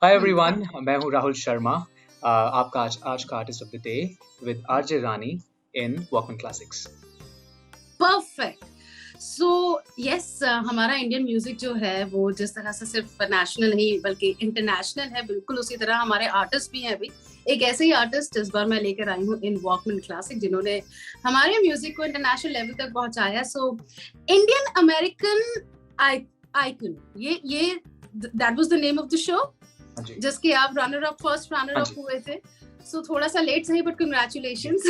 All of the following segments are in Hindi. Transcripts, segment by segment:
हाय एवरीवन, मैं हूँ राहुल शर्मा। आपका आज का artist of the day with RJ Rani in Walkman classics. Perfect. So yes, हमारा इंडियन म्यूजिक जो है वो जिस तरह से सिर्फ नेशनल नहीं बल्कि इंटरनेशनल है, बिल्कुल उसी तरह हमारे आर्टिस्ट भी हैं। अभी एक ऐसे ही आर्टिस्ट इस बार मैं लेकर आई हूँ इन वॉकमैन क्लासिक, जिन्होंने हमारे म्यूजिक को इंटरनेशनल लेवल तक पहुंचाया। सो इंडियन अमेरिकन आइकन, ये that was the name of the show, जिसके आप फर्स्ट रनर अप हुए थे। सो थोड़ा सा लेट सही, बट कंग्रेचुलेशंस।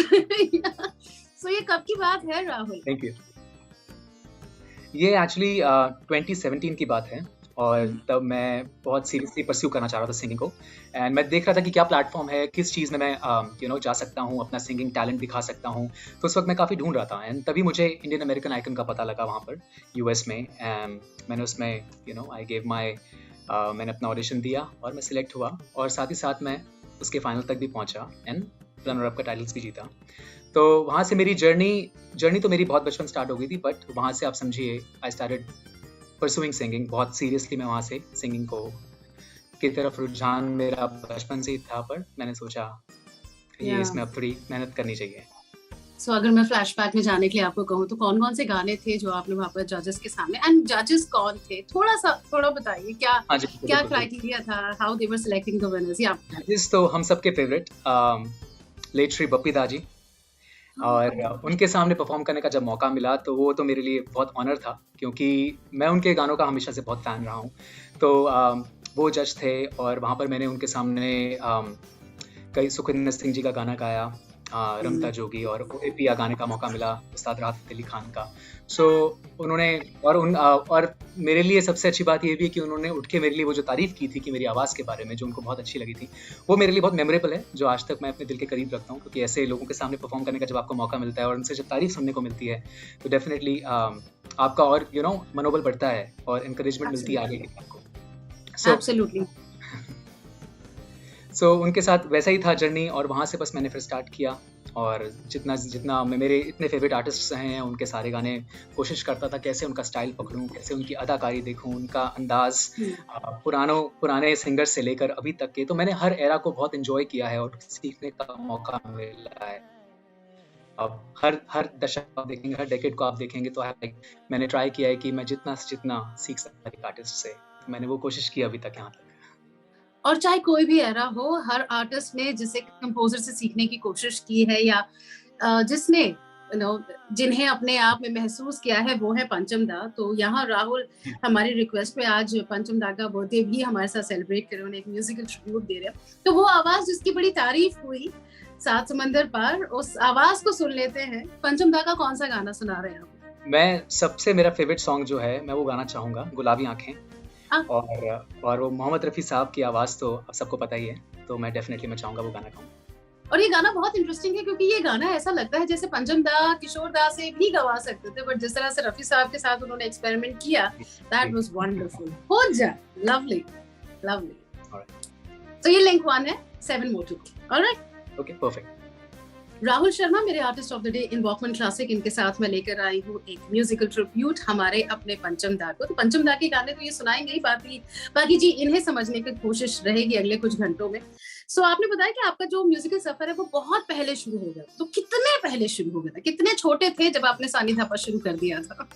सो ये कब की बात है राहुल? Thank you. ये एक्चुअली 2017 की बात है, और तब मैं बहुत सीरियसली परस्यू करना चाह रहा था सिंगिंग को। एंड मैं देख रहा था कि क्या प्लेटफॉर्म है, किस चीज़ में मैं जा सकता हूँ, अपना सिंगिंग टैलेंट दिखा सकता हूँ। तो उस वक्त मैं काफ़ी ढूंढ रहा था, एंड तभी मुझे इंडियन अमेरिकन आइकन का पता लगा वहाँ पर यूएस में। एंड मैंने उसमें आई गेव माई मैंने अपना ऑडिशन दिया और मैं सिलेक्ट हुआ, और साथ ही साथ मैं उसके फाइनल तक भी पहुंचा एंड रनर अप का टाइटल्स भी जीता। तो वहाँ से मेरी जर्नी तो मेरी बहुत बचपन स्टार्ट हो गई थी, बट वहाँ से आप समझिए आई स्टार्टेड परसुइंग सिंगिंग। बहुत सीरियसली मैं वहाँ से सिंगिंग की तरफ रुझान मेरा बचपन से ही था, पर मैंने सोचा ये इसमें अब थोड़ी मेहनत करनी चाहिए। सो अगर मैं फ्लैशबैक में जाने के लिए आपको कहूँ तो कौन कौन से गाने थे जो आपने वहाँ पर जजेस के सामने, एंड जजेस कौन थे, थोड़ा बताइए, क्या क्राइटेरिया था, how they were selecting the winners? या जजेस तो हम सबके फेवरेट लेट श्री बप्पी दा जी, और उनके सामने परफॉर्म करने का जब मौका मिला तो वो तो मेरे लिए बहुत ऑनर था, क्योंकि मैं उनके गानों का हमेशा से बहुत फैन रहा हूँ। तो वो जज थे, और वहाँ पर मैंने उनके सामने कई सुखविंदर सिंह जी का गाना गाया, रमता जोगी, और पिया गाने का मौका मिला उस्ताद राहत अली खान का। सो उन्होंने और मेरे लिए सबसे अच्छी बात ये भी है कि उन्होंने उठ के मेरे लिए वो जो तारीफ़ की थी कि मेरी आवाज़ के बारे में, जो उनको बहुत अच्छी लगी थी, वो मेरे लिए बहुत मेमोरेबल है, जो आज तक मैं अपने दिल के करीब रखता हूँ। क्योंकि ऐसे लोगों के सामने परफॉर्म करने का जब आपको मौका मिलता है और उनसे जब तारीफ़ सुनने को मिलती है, तो डेफिनेटली आपका और मनोबल बढ़ता है और इंकरेजमेंट मिलती है आगे के आपको। एब्सोल्युटली। सो उनके साथ वैसा ही था जर्नी, और वहाँ से बस मैंने फिर स्टार्ट किया, और जितना मेरे इतने फेवरेट आर्टिस्ट्स हैं उनके सारे गाने कोशिश करता था कैसे उनका स्टाइल पकड़ूं, कैसे उनकी अदाकारी देखूं, उनका अंदाज, पुराने सिंगर से लेकर अभी तक के। तो मैंने हर एरा को बहुत एंजॉय किया है और सीखने का मौका मिला है। अब हर दशक आप देखेंगे, हर डेकेड को आप देखेंगे, तो मैंने ट्राई किया है कि मैं जितना से जितना सीख सकता एक आर्टिस्ट से, तो मैंने वो कोशिश की अभी तक यहाँ तक। और चाहे कोई भी एरा हो, हर आर्टिस्ट ने जिसे कंपोजर से सीखने की कोशिश की है, या जिसने जिन्हें अपने आप में महसूस किया है, वो है पंचम दा। तो यहाँ राहुल हमारी रिक्वेस्ट पे आज पंचम दा का बर्थडे भी हमारे साथ सेलिब्रेट कर रहे हैं, एक म्यूजिकल ट्रिब्यूट दे रहे हैं। तो वो आवाज जिसकी बड़ी तारीफ हुई सात समंदर पार, उस आवाज को सुन लेते हैं। पंचम दा का कौन सा गाना सुना रहे हैं आप? मैं सबसे मेरा फेवरेट सॉन्ग जो है मैं वो गाना चाहूंगा, गुलाबी आंखें। और वो मोहम्मद रफ़ी साहब की आवाज़ तो सबको पता ही है, तो मैं डेफिनेटली मैं चाहूंगा वो गाना गाऊं। और ये गाना बहुत इंटरेस्टिंग है, क्योंकि ये गाना ऐसा लगता है जैसे पंचम दा, किशोर दा से भी गवा सकते थे, बट जिस तरह से रफ़ी साहब के साथ उन्होंने एक्सपेरिमेंट किया, दैट वाज वंडरफुल। हो जाए, लवली लवली। तो ये लिंक 1 है, 7 more to go। Alright, okay, perfect. Rahul Sharma मेरे artist of the day in Walkman classic, इनके साथ मैं लेकर आई हूँ एक म्यूजिकल ट्रिब्यूट हमारे अपने पंचम दा को। तो पंचम दा के गाने तो ये सुनाएंगे ही, बाकी जी इन्हें समझने की कोशिश रहेगी अगले कुछ घंटों में। सो आपने बताया कि आपका जो म्यूजिकल सफर है वो बहुत पहले शुरू हो गया, तो कितने पहले शुरू हो गया था, कितने छोटे थे जब आपने सानी धापा शुरू कर दिया था?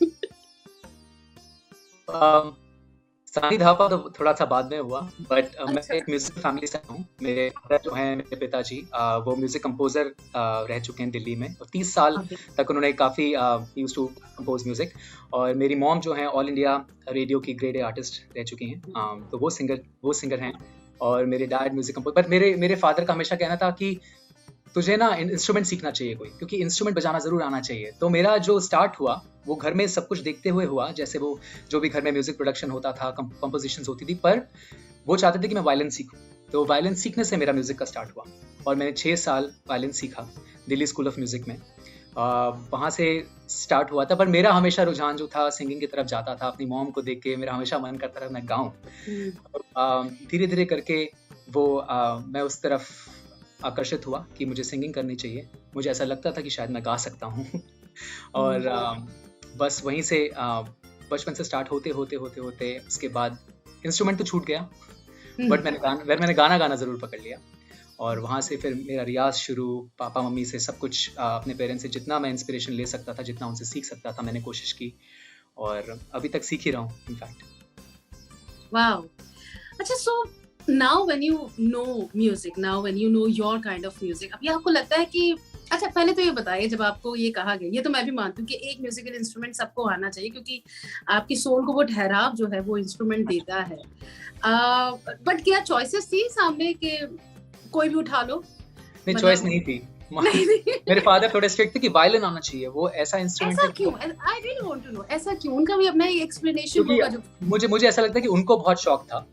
सानी धापा तो थोड़ा सा बाद में हुआ, बट मैं एक म्यूजिक फैमिली से हूँ। मेरे फादर जो हैं, मेरे पिताजी, वो म्यूजिक कंपोजर रह चुके हैं दिल्ली में, और 30 साल तक उन्होंने काफ़ी यूज्ड टू कंपोज म्यूजिक। और मेरी मॉम जो हैं ऑल इंडिया रेडियो की ग्रेड ए आर्टिस्ट रह चुकी हैं, तो वो सिंगर हैं। और मेरे डैड म्यूजिक कंपोजर, बट मेरे फादर का हमेशा कहना था कि तुझे ना इंस्ट्रूमेंट सीखना चाहिए कोई, क्योंकि इंस्ट्रूमेंट बजाना जरूर आना चाहिए। तो मेरा जो स्टार्ट हुआ वो घर में सब कुछ देखते हुए हुआ, जैसे वो जो भी घर में म्यूजिक प्रोडक्शन होता था, कंपोजिशंस होती थी, पर वो चाहते थे कि मैं वायलिन सीखूं। तो वायलिन सीखने से मेरा म्यूजिक का स्टार्ट हुआ, और मैंने 6 साल वायलिन सीखा दिल्ली स्कूल ऑफ म्यूजिक में। वहाँ से स्टार्ट हुआ था, पर मेरा हमेशा रुझान जो था सिंगिंग की तरफ जाता था। अपनी मॉम को देख के मेरा हमेशा मन करता था मैं गाऊं। धीरे धीरे करके वो मैं उस तरफ आकर्षित हुआ कि मुझे सिंगिंग करनी चाहिए। मुझे ऐसा लगता था कि शायद मैं गा सकता हूँ। और बस वहीं से बचपन से स्टार्ट होते उसके बाद इंस्ट्रूमेंट तो छूट गया, बट मैंने गाना गाना ज़रूर पकड़ लिया, और वहाँ से फिर मेरा रियाज शुरू। पापा मम्मी से सब कुछ, अपने पेरेंट्स से जितना मैं इंस्पिरेशन ले सकता था, जितना उनसे सीख सकता था, मैंने कोशिश की, और अभी तक सीख ही रहा हूँ इनफैक्ट। वाओ, अच्छा, so now when you know music, now when you know your kind of music, अभी आपको लगता है कि, अच्छा पहले तो ये बताइए, जब आपको ये कहा गया, ये तो मैं भी मानती हूँ कि एक म्यूजिकल इंस्ट्रूमेंट सबको आना चाहिए, क्योंकि आपकी सोल को वो ठहराव जो है वो इंस्ट्रूमेंट देता है, बट क्या चॉइसेस थी सामने के कोई भी उठा लो? नहीं, चॉइस नहीं थी। मेरे फादर थोड़े स्ट्रिक्ट थे कि वायलिन आना चाहिए, वो ऐसा इंस्ट्रूमेंट है। ऐसा क्यों? I really want to know, ऐसा क्यों? उनका भी अपना एक एक्सप्लेनेशन होगा जो मुझे ऐसा लगता है कि उनको बहुत शौक था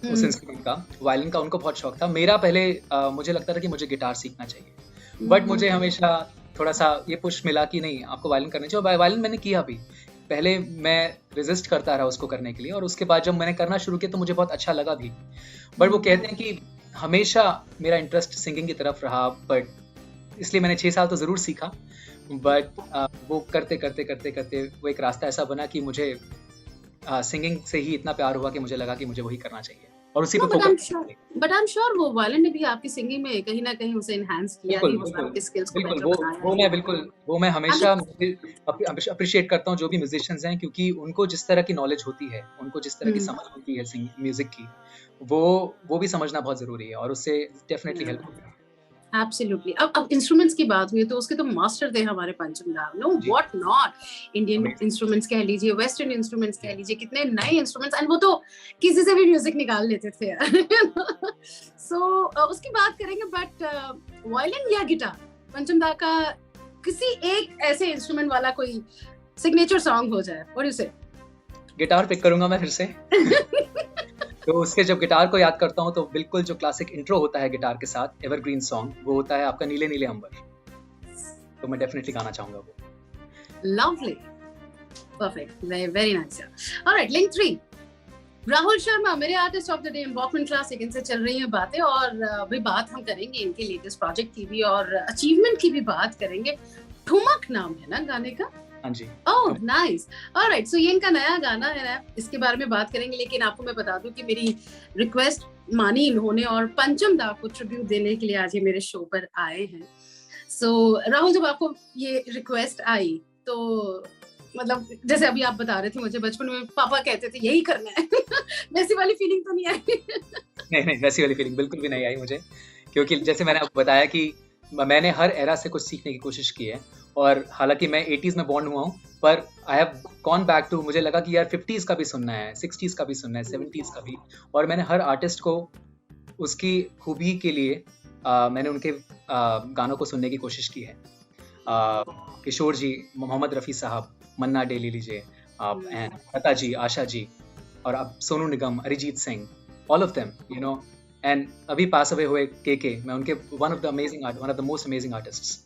उस इंस्ट्रूमेंट का, वायलिन का उनको बहुत शौक था। मेरा पहले मुझे लगता था कि मुझे गिटार सीखना चाहिए, बट मुझे हमेशा थोड़ा सा ये पुश मिला कि नहीं, आपको वायलिन करना चाहिए। वायलिन मैंने किया भी, पहले मैं रेजिस्ट करता रहा उसको करने के लिए, और उसके बाद जब मैंने करना शुरू किया तो मुझे बहुत अच्छा लगा भी। बट वो कहते हैं कि हमेशा मेरा इंटरेस्ट सिंगिंग की तरफ रहा, बट इसलिए मैंने 6 साल तो ज़रूर सीखा, बट वो करते करते वो एक रास्ता ऐसा बना कि मुझे सिंगिंग से ही इतना प्यार हुआ कि मुझे लगा कि मुझे वही करना चाहिए, और उसी पे focus. But I am sure वो वायलिन ने भी आपकी सिंगिंग में कहीं ना कहीं उसे एनहांस किया, आपकी स्किल्स को बेटर बनाया। वो मैं हमेशा अप्रिशिएट करता हूँ जो भी म्यूजिशियंस हैं, क्योंकि उनको जिस तरह की नॉलेज होती है, उनको जिस तरह की समझ होती है म्यूजिक की, वो भी समझना बहुत जरूरी है, और उससे डेफिनेटली हेल्प होती है। Absolutely. अब इंस्ट्रूमेंट्स की बात हुई तो उसके तो मास्टर थे हमारे पंचम दा, know what not, Indian instruments कह लीजिए, वेस्टर्न इंस्ट्रूमेंट्स कह लीजिए, कितने नए इंस्ट्रूमेंट्स, एंड वो तो किसी से भी म्यूजिक निकाल लेते थे सो उसकी बात करेंगे, बट वायलिन या गिटार, पंचम दा का किसी एक ऐसे इंस्ट्रूमेंट वाला कोई सिग्नेचर सॉन्ग हो जाए, व्हाट डू यू से? गिटार पिक करूंगा मैं फिर से तो उसके जब गिटार को याद करता हूँ तो बिल्कुल जो क्लासिक इंट्रो होता है गिटार के साथ, एवरग्रीन सॉन्ग, वो होता है आपका नीले नीले अंबर, तो मैं डेफिनेटली गाना चाहूंगा वो। Lovely, perfect, very nice. Alright, link 3, Rahul Sharma, मेरे artist of the day, Walkman classic, इनसे चल रही है बातें, और अभी बात हम करेंगे इनके लेटेस्ट प्रोजेक्ट की भी, और अचीवमेंट की भी बात करेंगे। ठुमक नाम है ना गाने का? हाँ जी। ओह नाइस, ऑलराइट, सो ये इनका नया गाना है ना, इसके बारे में बात करेंगे, लेकिन आपको मैं बता दूं कि मेरी रिक्वेस्ट मानी इन्होंने, और पंचम दा को ट्रिब्यूट देने के लिए आज ये मेरे शो पर आए हैं। सो राहुल, जब आपको ये रिक्वेस्ट आई तो मतलब जैसे अभी आप बता रहे थे, मुझे बचपन में पापा कहते थे यही करना है वैसी वाली फीलिंग तो नहीं आई? नहीं, वैसी वाली फीलिंग बिल्कुल भी नहीं आई मुझे, क्योंकि जैसे मैंने आपको बताया कि मैंने हर एरा से कुछ सीखने की कोशिश की है, और हालांकि मैं 80s में बॉर्न हुआ हूँ, पर I have gone back to, मुझे लगा कि यार 50s का भी सुनना है, 60s का भी सुनना है, 70s का भी, और मैंने हर आर्टिस्ट को उसकी खूबी के लिए मैंने उनके गानों को सुनने की कोशिश की है। किशोर जी, मोहम्मद रफ़ी साहब, मन्ना डे ले लीजिए आप, लता जी, आशा जी, और अब Sonu Nigam, Arijit Singh, all of them, you know, and अभी पास अवे हुए के, मैं उनके one of the most amazing artists,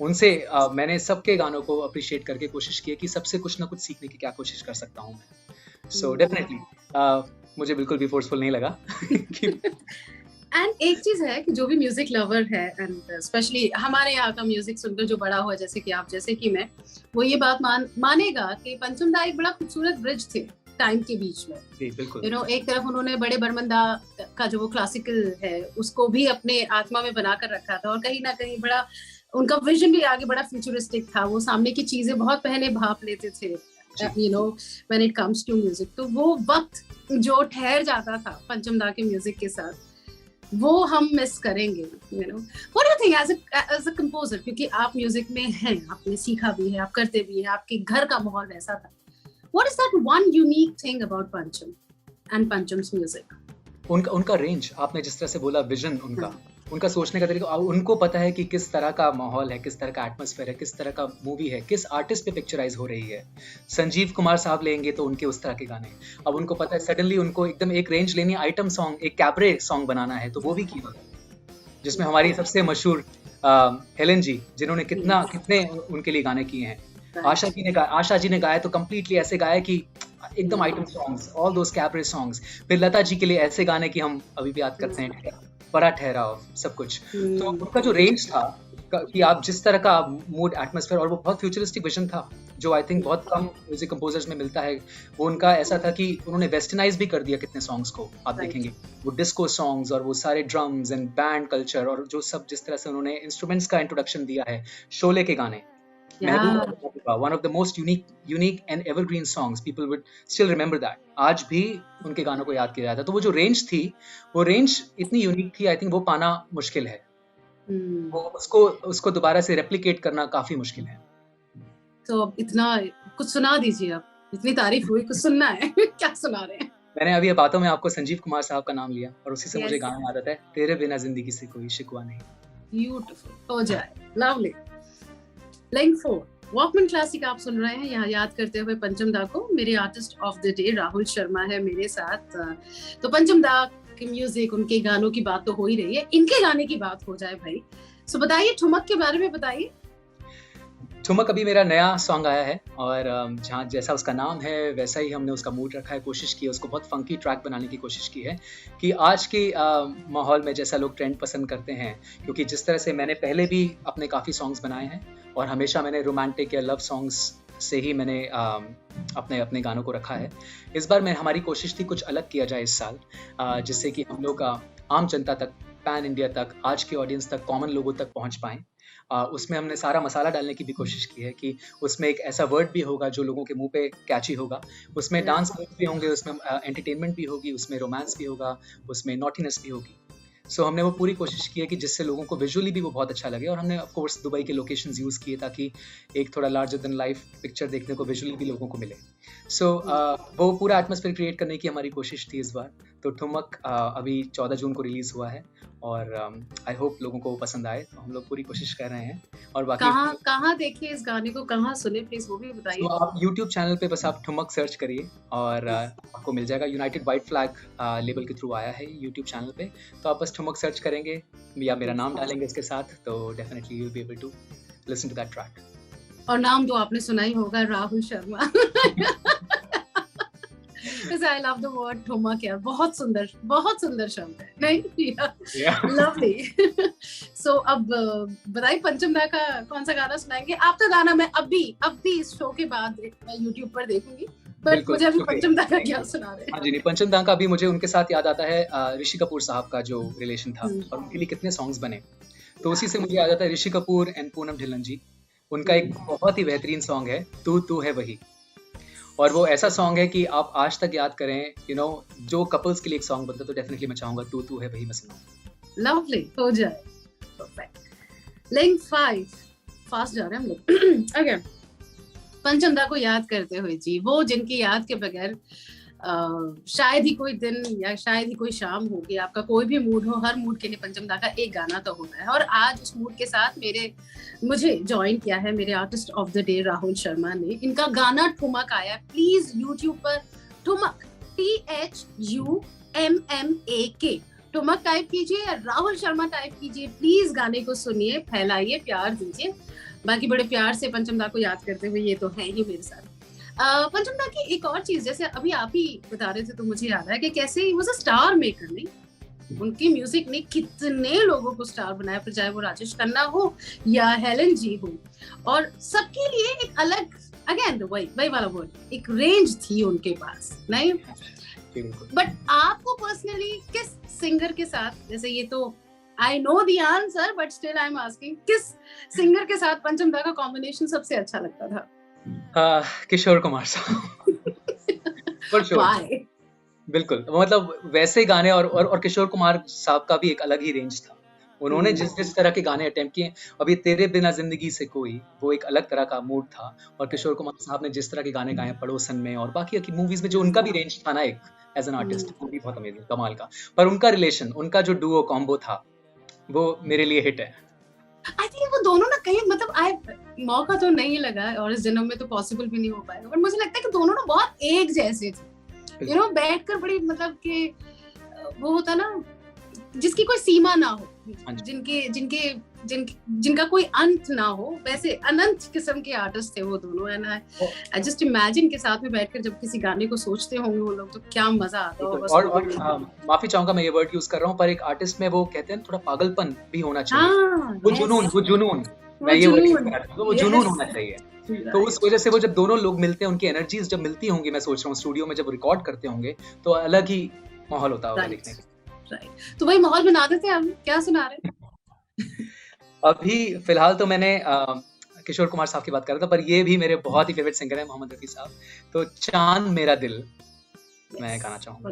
उनसे मैंने सबके गानों को अप्रिशिएट करके कोशिश की है कि सबसे कुछ ना कुछ सीखने की क्या कोशिश कर सकता हूँ मैं। सो डेफिनेटली मुझे बिल्कुल भी फोर्सफुल नहीं लगा एंड एक चीज है कि जो भी म्यूजिक लवर है, एंड स्पेशली हमारे यहाँ का म्यूजिक सुनकर जो बड़ा हुआ, जैसे कि आप, जैसे कि मैं, वो ये बात मानेगा कि पंचम दा एक बड़ा खूबसूरत ब्रिज थे टाइम के बीच में। यू नो, एक तरफ उन्होंने बड़े बर्मंदा का जो वो क्लासिकल है उसको भी अपने आत्मा में बना कर रखा था, और कहीं ना कहीं बड़ा उनका विजन भी आगे बड़ा फ्यूचरिस्टिक था, वो सामने की चीजें बहुत पहले भाप लेते थे, you know, when it comes to music. तो वो वक्त जो ठहर जाता था पंचम दा के म्यूजिक के साथ, वो हम मिस करेंगे, you know. What do you think as a composer, क्योंकि आप म्यूजिक में हैं, आपने सीखा भी है, आप करते भी हैं, आपके घर का माहौल वैसा था, what is that one unique thing about पंचम एंड पंचम्स म्यूजिक? उनका रेंज, आपने जिस तरह से बोला, विजन, उनका सोचने का तरीका, उनको पता है कि किस तरह का माहौल है, किस तरह का एटमॉस्फेयर है, किस तरह का मूवी है, किस आर्टिस्ट पे पिक्चराइज हो रही है। संजीव कुमार साहब लेंगे तो उनके उस तरह के गाने, अब उनको पता है सडनली उनको एकदम एक रेंज लेनी, आइटम सॉन्ग, एक कैबरे सॉन्ग बनाना है, तो वो भी किया, जिसमें हमारी सबसे मशहूर हेलन जी, जिन्होंने कितने उनके लिए गाने किए हैं। आशा जी ने गाया तो कम्प्लीटली ऐसे गाया कि एकदम item songs, all those cabaret songs. फिर लता जी के लिए ऐसे गाने कि हम अभी भी याद करते हैं, बड़ा ठहराव, सब कुछ। तो उनका जो रेंज था कि आप जिस तरह का मूड एटमॉस्फेयर, और वो बहुत फ्यूचरिस्टिक विजन था जो आई थिंक बहुत कम म्यूजिक कंपोजर्स में मिलता है। वो उनका ऐसा था कि उन्होंने वेस्टर्नाइज भी कर दिया कितने सॉन्ग्स को, आप देखेंगे वो डिस्को सॉन्ग्स और वो सारे ड्रम्स एंड बैंड कल्चर और जो सब जिस तरह से उन्होंने इंस्ट्रूमेंट्स का इंट्रोडक्शन दिया है। शोले के गाने, Mehbooba, one of the most unique and evergreen songs, people would still remember that, आज भी उनके गानों को याद किया जाता है। तो वो जो रेंज थी, वो रेंज इतनी यूनिक थी, आई थिंक वो पाना मुश्किल है। वो उसको दोबारा से रेप्लिकेट करना काफी मुश्किल है। तो अब इतना कुछ सुना दीजिए, अब इतनी तारीफ हुई, कुछ सुनना है। क्या सुना रहे हैं? मैंने अभी बातों में आपको संजीव कुमार साहब का नाम लिया और उसी से मुझे गाना याद आता है, तेरे बिना जिंदगी से कोई शिकवा नहीं। ब्यूटीफुल, हो जाए, लवली। लाइन 4 वॉकमैन क्लासिक आप सुन रहे हैं, यहाँ याद करते हुए पंचम दा को। मेरे artist of the day Rahul Sharma है मेरे साथ। तो पंचम दा के म्यूजिक, उनके गानों की बात तो हो ही रही है, इनके गाने की बात हो जाए भाई। सो बताइए, ठुमक के बारे में बताइए। ठुमक अभी मेरा नया सॉन्ग आया है और जहाँ जैसा उसका नाम है वैसा ही हमने उसका मूड रखा है, कोशिश की है उसको बहुत फंकी ट्रैक बनाने की कोशिश की है कि आज के माहौल में जैसा लोग ट्रेंड पसंद करते हैं, क्योंकि जिस तरह से मैंने पहले भी अपने काफ़ी सॉन्ग्स बनाए हैं और हमेशा मैंने रोमांटिक या लव सॉन्ग्स से ही मैंने अपने गानों को रखा है। इस बार हमारी कोशिश थी कुछ अलग किया जाए इस साल, जिससे कि हम लोग आम जनता तक, पैन इंडिया तक, आज के ऑडियंस तक, कॉमन लोगों तक पहुंच पाएं। उसमें हमने सारा मसाला डालने की भी कोशिश की है कि उसमें एक ऐसा वर्ड भी होगा जो लोगों के मुंह पे कैची होगा, उसमें डांस भी होंगे, उसमें एंटरटेनमेंट भी होगी, उसमें रोमांस भी होगा, उसमें नॉटीनेस भी होगी। सो हमने वो पूरी कोशिश की है कि जिससे लोगों को विजुअली भी वो बहुत अच्छा लगे, और हमने ऑफ कोर्स दुबई के लोकेशंस यूज़ किए ताकि एक थोड़ा लार्जर देन लाइफ पिक्चर देखने को विजुअली भी लोगों को मिले। सो वो पूरा एटमॉस्फेयर क्रिएट करने की हमारी कोशिश थी इस बार। तो ठुमक अभी 14 जून को रिलीज हुआ है और आई होप लोगों को पसंद आए, तो हम लोग पूरी कोशिश कर रहे हैं। और बाकी कहाँ देखे इस गाने को, कहाँ सुने, प्लीज वो भी बताइए। तो आप YouTube चैनल पे बस आप ठुमक सर्च करिए और आपको मिल जाएगा। यूनाइटेड वाइट फ्लैग लेबल के थ्रू आया है YouTube चैनल पे, तो आप बस ठुमक सर्च करेंगे या मेरा नाम डालेंगे उसके साथ, तो definitely you will be able to listen to that track. और नाम तो आपने सुना ही होगा, Rahul Sharma. I love the word ठुमक यार, बहुत सुंदर शब्द है, नहीं? Lovely. So अब बताइए पंचम दा का कौन सा गाना सुनाएंगे? आपका गाना मैं अभी इस शो के बाद मैं YouTube पर देखूंगी, बट मुझे अभी पंचम दा का क्या सुना रहे हैं? हाँ जी, नहीं, पंचम दा का अभी मुझे उनके साथ याद आता है ऋषि कपूर साहब का जो रिलेशन था और उनके लिए कितने सॉन्ग्स बने, तो उसी से मुझे याद आता है ऋषि कपूर एंड पूनम ढिल्लन जी। उनका एक बहुत ही बेहतरीन सॉन्ग है तू है वही, और वो ऐसा सॉन्ग है कि आप आज तक याद करें, जो कपल्स के लिए एक सॉन्ग बनता तो डेफिनेटली मैं चाहूंगा तू है वही मैं सुनाऊं। लवली, हो जाए, परफेक्ट। लिंक 5 फास्ट जा रहे हैं हम लोग। ओके, पंचम दा को याद करते हुए जी, वो जिनकी याद के बगैर शायद ही कोई दिन या शायद ही कोई शाम होगी, आपका कोई भी मूड हो, हर मूड के लिए पंचम दा का एक गाना तो होता है। और आज उस मूड के साथ मुझे ज्वाइन किया है मेरे artist of the day Rahul Sharma ने। इनका गाना ठुमक आया, प्लीज यूट्यूब पर ठुमक THUMMAK ठुमक टाइप कीजिए या राहुल शर्मा टाइप कीजिए, प्लीज गाने को सुनिए, फैलाइए, प्यार दीजिए। बाकी बड़े प्यार से पंचम दा को याद करते हुए ये तो है ही मेरे साथ। पंचम दा की एक और चीज, जैसे अभी आप ही बता रहे थे तो मुझे याद है कि कैसे ही वो स्टार मेकर, नहीं, उनकी म्यूजिक ने कितने लोगों को स्टार बनाया, फिर चाहे वो राजेश खन्ना हो या हेलन जी हो, और सबके लिए एक अलग, अगेन वही वाला वर्ड, एक रेंज थी उनके पास, नहीं? बट आपको पर्सनली किस सिंगर के साथ, जैसे ये तो I know the answer but still I am asking, किस सिंगर के साथ पंचम दा का कॉम्बिनेशन सबसे अच्छा लगता था? किशोर कुमार साहब। बिल्कुल, मतलब वैसे गाने, और किशोर कुमार साहब का भी एक अलग ही रेंज था। उन्होंने जिस तरह के गाने अटेम्प्ट किए, अभी तेरे बिना जिंदगी से कोई, वो एक अलग तरह का मूड था, और किशोर कुमार साहब ने जिस तरह के गाने गाए पड़ोसन में और बाकी की मूवीज में, जो उनका भी रेंज था ना एक एज एन आर्टिस्ट, वो भी बहुत अमेजिंग, कमाल का। पर उनका रिलेशन, उनका जो डुओ कॉम्बो था, वो मेरे लिए हिट है। आई थिंक वो दोनों ना कहीं, मतलब मौका तो नहीं लगा और इस जन्म में तो पॉसिबल भी नहीं हो पाएगा, बट मुझे लगता है कि दोनों ना बहुत एक जैसे थे, बैठकर बड़ी, मतलब कि वो होता ना जिसकी कोई सीमा ना हो, जिनके जिनका कोई अंत ना हो, वैसे अनंत किस्म के आर्टिस्ट थे वो दोनों। एंड आई जस्ट इमेजिन के साथ में बैठकर जब किसी गाने को सोचते होंगे वो लोग, तो क्या मजा आता होगा। और माफी चाहूंगा मैं ये वर्ड यूज कर रहा हूँ, पर एक आर्टिस्ट में वो कहते हैं थोड़ा पागलपन भी होना चाहिए, वो जुनून मैं ये वर्ड यूज कर रहा था, वो जुनून होना चाहिए। तो उस वजह से वो जब दोनों लोग मिलते हैं, उनकी एनर्जीज जब मिलती होंगी, मैं सोच रहा हूँ स्टूडियो में जब रिकॉर्ड करते होंगे तो अलग ही माहौल होता होगा देखने का। तो वही माहौल बना देते हैं। हम क्या सुना रहे हैं अभी फिलहाल तो मैंने किशोर कुमार साहब की बात कर रहा था, पर ये भी मेरे बहुत ही फेवरेट सिंगर है, मोहम्मद रफी साहब। तो चांद मेरा दिल मैं गाना चाहूंगा।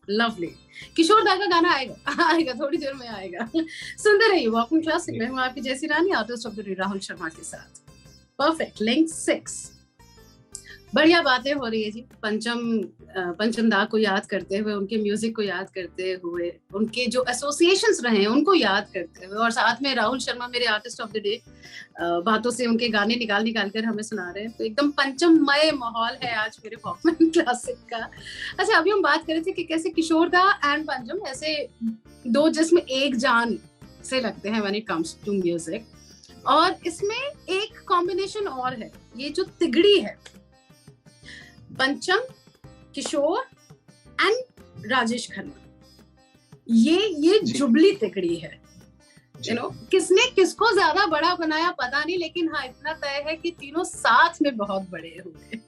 लवली। किशोर दा का गाना आएगा थोड़ी देर में आएगा। सुनते रहिए वॉकिंग क्लासिक में, हूँ आपकी जैसी रानी, artist of the day Rahul Sharma के साथ। परफेक्ट। लिंक 6। बढ़िया बातें हो रही है जी। पंचम दा को याद करते हुए, उनके म्यूजिक को याद करते हुए, उनके जो एसोसिएशंस रहे हैं उनको याद करते हुए, और साथ में राहुल शर्मा मेरे आर्टिस्ट ऑफ द डे बातों से उनके गाने निकाल कर हमें सुना रहे हैं। तो एकदम पंचममय माहौल है आज मेरे वॉकमैन क्लासिक का। अच्छा, अभी हम बात कर रहे थे कि कैसे किशोर दा एंड पंचम ऐसे दो जिस्म एक जान से लगते हैं when it comes to music. और इसमें एक कॉम्बिनेशन और है, ये जो तिगड़ी है, पंचम, किशोर एंड राजेश खन्ना, ये जुबली तिगड़ी है। किसने किसको ज्यादा बड़ा बनाया पता नहीं, लेकिन हाँ इतना तय है कि तीनों साथ में बहुत बड़े हुए।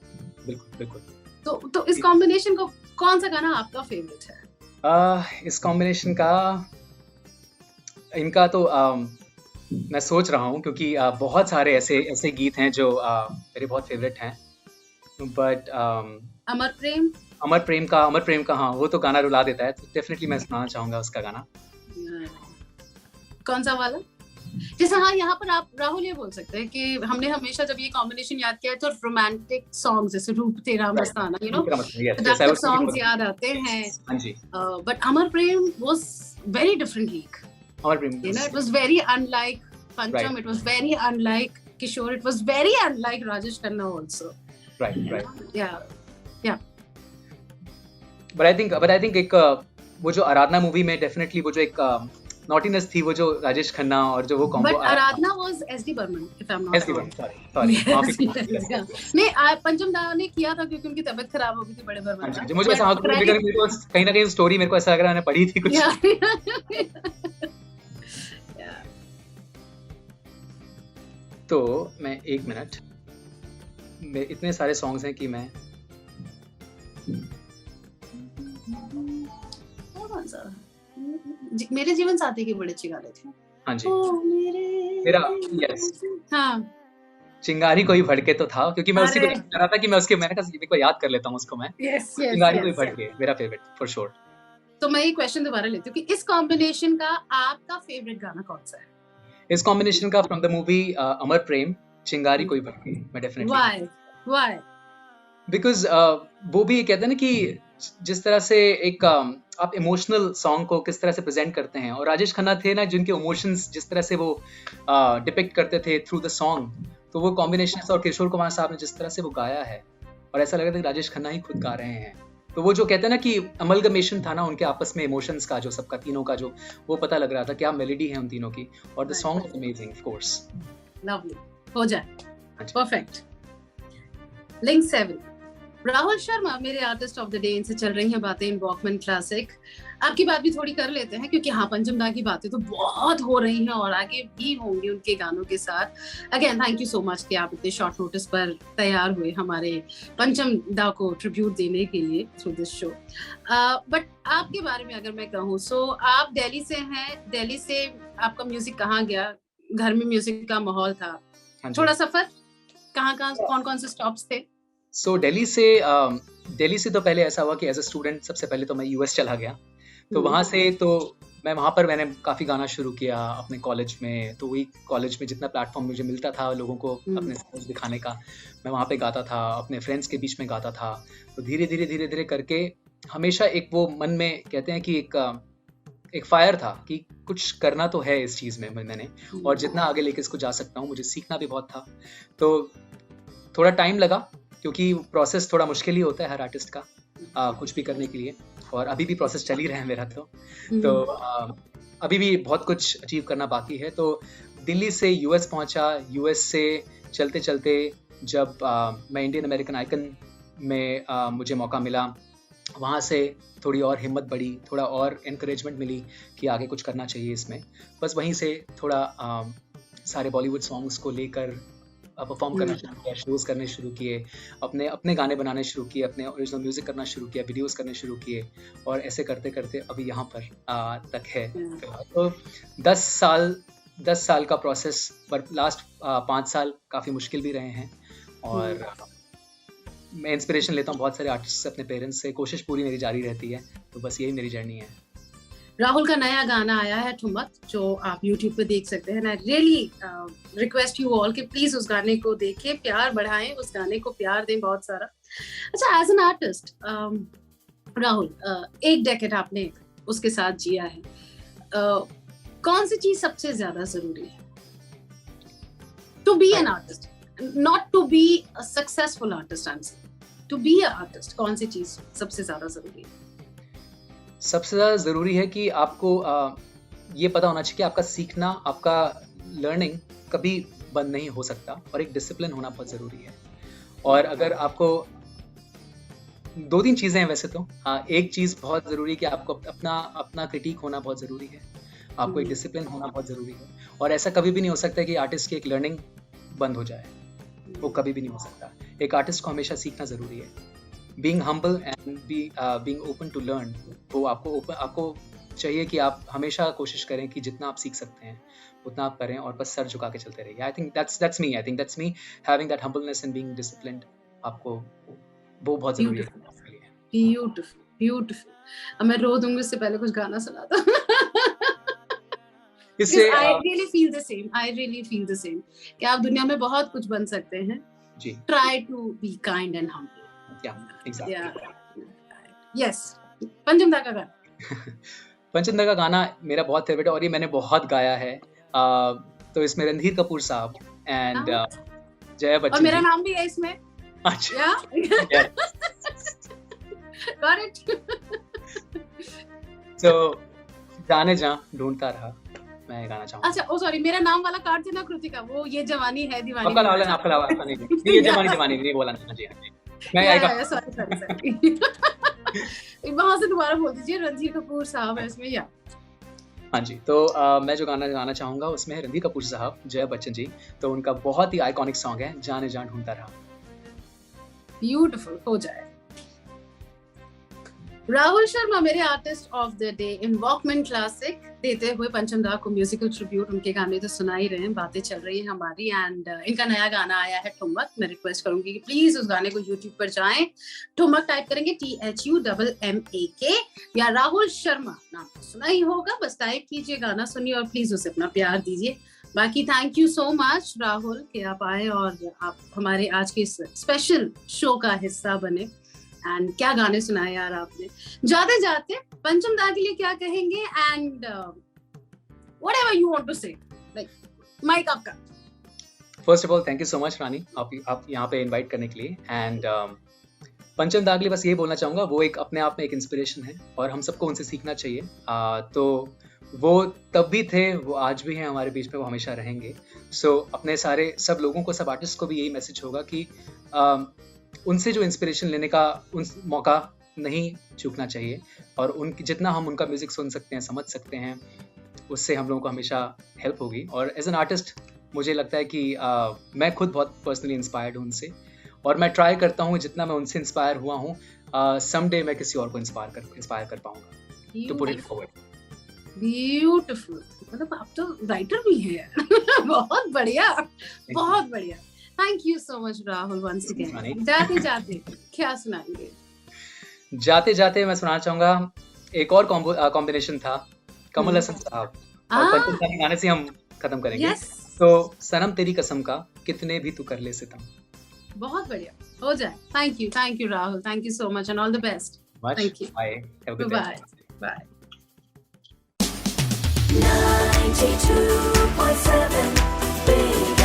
बिल्कुल। तो इस कॉम्बिनेशन को कौन सा गाना आपका फेवरेट है? इस कॉम्बिनेशन का इनका तो मैं सोच रहा हूँ, क्योंकि बहुत सारे ऐसे गीत हैं जो मेरे बहुत फेवरेट हैं, बट अमर प्रेम का हाँ, वो तो गाना रुला देता है, तो डेफिनेटली मैं सुनाना चाहूंगा उसका गाना। कौन सा वाला? जैसे हाँ, यहाँ पर आप राहुल ये बोल सकते हैं कि हमने हमेशा जब ये कॉम्बिनेशन याद किया है तो रोमांटिक सॉन्ग्स जैसे रूप तेरा मस्ताना, सॉन्ग्स याद आते हैं। But Amar Prem was very different league. It was very unlike Pancham, right. It was very unlike Kishore, it was very unlike Rajesh Khanna also. Right. Yeah. But I think एक वो जो आराधना मूवी में डेफिनेटली वो जो एक नॉटीनेस थी, वो जो राजेश खन्ना और जो वो combo. But Aradhana was SD Burman, if I'm not wrong. Sorry. नहीं, पंचम दा ने किया था क्योंकि उनकी तबीयत खराब हो गई थी बड़े बर्मन का। मुझे ऐसा कहीं ना कहीं स्टोरी मेरे को ऐसा लग रहा है, मैंने पढ़ी थी कुछ। तो मैं 1 मिनट, इतने सारे सॉन्ग्स हैं कि मैं मेरे जीवन साथी के बड़े अच्छे गाने थे। हाँ जी, मेरा यस हाँ, चिंगारी कोई भड़के तो था, क्योंकि मैं उसी को कर रहा था कि मैंने कहा याद कर लेता हूँ उसको मैं। चिंगारी कोई भड़के मेरा फेवरेट फॉर श्योर। तो मैं ये क्वेश्चन दोबारा लेती हूँ कि इस कॉम्बिनेशन का आपका फेवरेट गाना कौन सा है? इस कॉम्बिनेशन का फ्रॉम द मूवी अमर प्रेम, चिंगारी कोई भड़के, मैं डेफिनेटली। Why? बिकॉज वो भी कहते हैं ना कि जिस तरह से एक आप इमोशनल सॉन्ग को किस तरह से प्रेजेंट करते हैं, और राजेश खन्ना थे ना जिनके इमोशंस जिस तरह से वो डिपिक्ट करते थे थ्रू द सॉन्ग, तो वो कॉम्बिनेशन, और किशोर कुमार साहब ने जिस तरह से वो गाया है, और ऐसा लग रहा था कि राजेश खन्ना ही खुद गा रहे हैं। तो वो जो कहते हैं ना कि अमलगमेशन था ना उनके आपस में इमोशंस का, जो सबका तीनों का जो वो पता लग रहा था क्या मेलोडी है उन तीनों की, और the song is amazing of course. Lovely. हो जाए परफेक्ट। लिंक 7, राहुल शर्मा मेरे आर्टिस्ट ऑफ द डे, इनसे चल रही हैं बातें इन वॉकमैन क्लासिक। आपकी बात भी थोड़ी कर लेते हैं, क्योंकि हाँ पंचम दा की बातें तो बहुत हो रही हैं और आगे भी होंगी उनके गानों के साथ। Again thank you so much कि आप इतने शॉर्ट नोटिस पर तैयार हुए हमारे पंचम दा को ट्रिब्यूट देने के लिए थ्रू दिस शो। बट आपके बारे में अगर मैं कहूँ, सो आप दिल्ली से हैं, दिल्ली से आपका म्यूजिक कहाँ गया? घर में म्यूजिक का माहौल था, थोड़ा सफर कहाँ कौन से स्टॉप्स थे? सो दिल्ली से तो पहले ऐसा हुआ कि एज अ स्टूडेंट सबसे पहले तो मैं यूएस चला गया। तो वहाँ से तो वहाँ पर मैंने काफ़ी गाना शुरू किया अपने कॉलेज में। तो वही कॉलेज में जितना प्लेटफॉर्म मुझे मिलता था लोगों को अपने स्किल्स दिखाने का, मैं वहाँ पे गाता था, अपने फ्रेंड्स के बीच में गाता था। तो धीरे धीरे करके हमेशा एक वो मन में कहते हैं कि एक फायर था कि कुछ करना तो है इस चीज़ में मैंने, और जितना आगे लेके इसको जा सकता हूँ, मुझे सीखना भी बहुत था। तो थोड़ा टाइम लगा, क्योंकि प्रोसेस थोड़ा मुश्किल ही होता है हर आर्टिस्ट का कुछ भी करने के लिए, और अभी भी प्रोसेस चल ही रहा है मेरा। तो अभी भी बहुत कुछ अचीव करना बाकी है। तो दिल्ली से यूएस पहुंचा, यूएस से चलते चलते जब मैं इंडियन अमेरिकन आइकन में मुझे मौका मिला, वहाँ से थोड़ी और हिम्मत बढ़ी, थोड़ा और एनकरेजमेंट मिली कि आगे कुछ करना चाहिए इसमें। बस वहीं से थोड़ा सारे बॉलीवुड सॉन्ग्स को लेकर परफॉर्म करना शुरू किया, शोज करने शुरू किए, अपने गाने बनाने शुरू किए, अपने ओरिजिनल म्यूजिक करना शुरू किया, वीडियोस करने शुरू किए, और ऐसे करते करते अभी यहाँ पर तक है। तो 10 साल का प्रोसेस, पर लास्ट 5 साल काफ़ी मुश्किल भी रहे हैं। और मैं इंस्पिरेशन लेता हूँ बहुत सारे आर्टिस्ट से, अपने पेरेंट्स से। कोशिश पूरी मेरी जारी रहती है। तो बस यही मेरी जर्नी है। राहुल का नया गाना आया है ठुमक, जो आप YouTube पे देख सकते हैं। I really request you all कि प्लीज उस गाने को देखें, प्यार बढ़ाएं, उस गाने को प्यार दें बहुत सारा। अच्छा, एज एन आर्टिस्ट राहुल, एक डेकेड आपने उसके साथ जिया है, कौन सी चीज सबसे ज्यादा जरूरी है to be an artist, not to be a successful artist, I am saying to be a artist? कौन सी चीज सबसे ज्यादा जरूरी है? सबसे ज़्यादा ज़रूरी है कि आपको ये पता होना चाहिए कि आपका सीखना, आपका लर्निंग कभी बंद नहीं हो सकता, और एक डिसिप्लिन होना बहुत ज़रूरी है। और अगर आपको 2-3 चीज़ें हैं वैसे तो, एक चीज़ बहुत ज़रूरी है कि आपको अपना क्रिटिक होना बहुत ज़रूरी है, आपको एक डिसिप्लिन होना बहुत ज़रूरी है। और ऐसा कभी भी नहीं हो सकता कि आर्टिस्ट की एक लर्निंग बंद हो जाए, वो कभी भी नहीं हो सकता। एक आर्टिस्ट को हमेशा सीखना ज़रूरी है। Being humble and being open to learn, वो आपको चाहिए कि आप हमेशा कोशिश करें कि जितना आप सीख सकते हैं उतना आप करें, और बस सर झुका के चलते रहिए। I think that's me. I think that's me, having that humbleness and being disciplined. आपको वो बहुत जरूरी है। Beautiful. अब मैं रो दूंगी, उससे पहले कुछ गाना सुना दो। इससे I really feel the same कि आप दुनिया में बहुत कुछ बन सकते हैं। जी। Try to be kind and humble. Yeah, exactly. Yes. पंचम दा का गाना। पंचम दा का गाना मेरा बहुत फेवरेट है, और ये मैंने बहुत गाया है। तो इसमें रणधीर कपूर साहब एंड जया बच्चन, और मेरा नाम भी है इसमें। अच्छा। Got it. So जाने जा ढूंढता रहा, मैं गाना चाहूँगा। अच्छा, ओ सॉरी, मेरा नाम वाला कार्ड थे ना कृतिका, वो ये जवानी है दीवानी। आपका नहीं, ये जवानी नहीं बोला ना जी। मैं सॉरी। वहां से दोबारा बोल दीजिए, रणधीर कपूर साहब है इसमें। या हाँ जी, तो मैं जो गाना गाना चाहूंगा उसमें है रणधीर कपूर साहब, जया बच्चन जी। तो उनका बहुत ही आइकॉनिक सॉन्ग है जाने जा ढूंढता रहा। ब्यूटीफुल, हो जाए। राहुल शर्मा मेरे artist of the day in Walkman classic, देते हुए पंचम दा को म्यूजिकल ट्रिब्यूट। उनके गाने तो सुना ही रहे हैं, बातें चल रही हैं हमारी। एंड इनका नया गाना आया है ठुमक। मैं रिक्वेस्ट करूंगी कि प्लीज उस गाने को यूट्यूब पर जाएं, ठुमक टाइप करेंगे THUMMAK, या राहुल शर्मा नाम तो सुना ही होगा, बस टाइप कीजिए, गाना सुनिए और प्लीज उसे अपना प्यार दीजिए। बाकी thank you so much Rahul कि आप आए और आप हमारे आज के इस स्पेशल शो का हिस्सा बने। एंड क्या गाने सुनाए यार आपने। जाते जाते पंचम दा के लिए क्या कहेंगे? And whatever you want to say, like mic आपका। First of all thank you so much Rani, आप यहाँ पे इनवाइट करने के लिए। एंड पंचम दा के लिए बस ये बोलना चाहूँगा, वो एक अपने आप में एक इंस्पिरेशन है और हम सबको उनसे सीखना चाहिए। तो वो तब भी थे, वो आज भी हैं हमारे बीच में, वो हमेशा रहेंगे। सो अपने सब लोगों को, सब आर्टिस्ट को भी यही मैसेज होगा कि उनसे जो इंस्पिरेशन लेने का मौका नहीं चूकना चाहिए, और जितना हम उनका म्यूजिक सुन सकते हैं, समझ सकते हैं, उससे हम लोगों को हमेशा हेल्प होगी। और एज एन आर्टिस्ट मुझे लगता है कि मैं खुद बहुत पर्सनली इंस्पायर्ड हूँ उनसे, और मैं ट्राई करता हूँ जितना मैं उनसे इंस्पायर हुआ हूँ, समडे मैं किसी और को इंस्पायर कर पाऊंगा। तो पुट इट फॉरवर्ड। ब्यूटीफुल, मतलब आप तो राइटर भी हैं। बहुत बढ़िया, बहुत बढ़िया। Thank you so much Rahul once again. जाते जाते क्या सुनाएंगे? जाते जाते मैं सुनाना चाहूंगा, एक और कॉम्बिनेशन था कमल हसन साहब और पंचम दा के गाने से हम खत्म करेंगे। तो सनम तेरी कसम का कितने भी तू कर ले सितम। बहुत बढ़िया, हो जाए। Thank you Rahul, thank you so much and all the best. Thank you, bye, have a good day. Bye. 92.7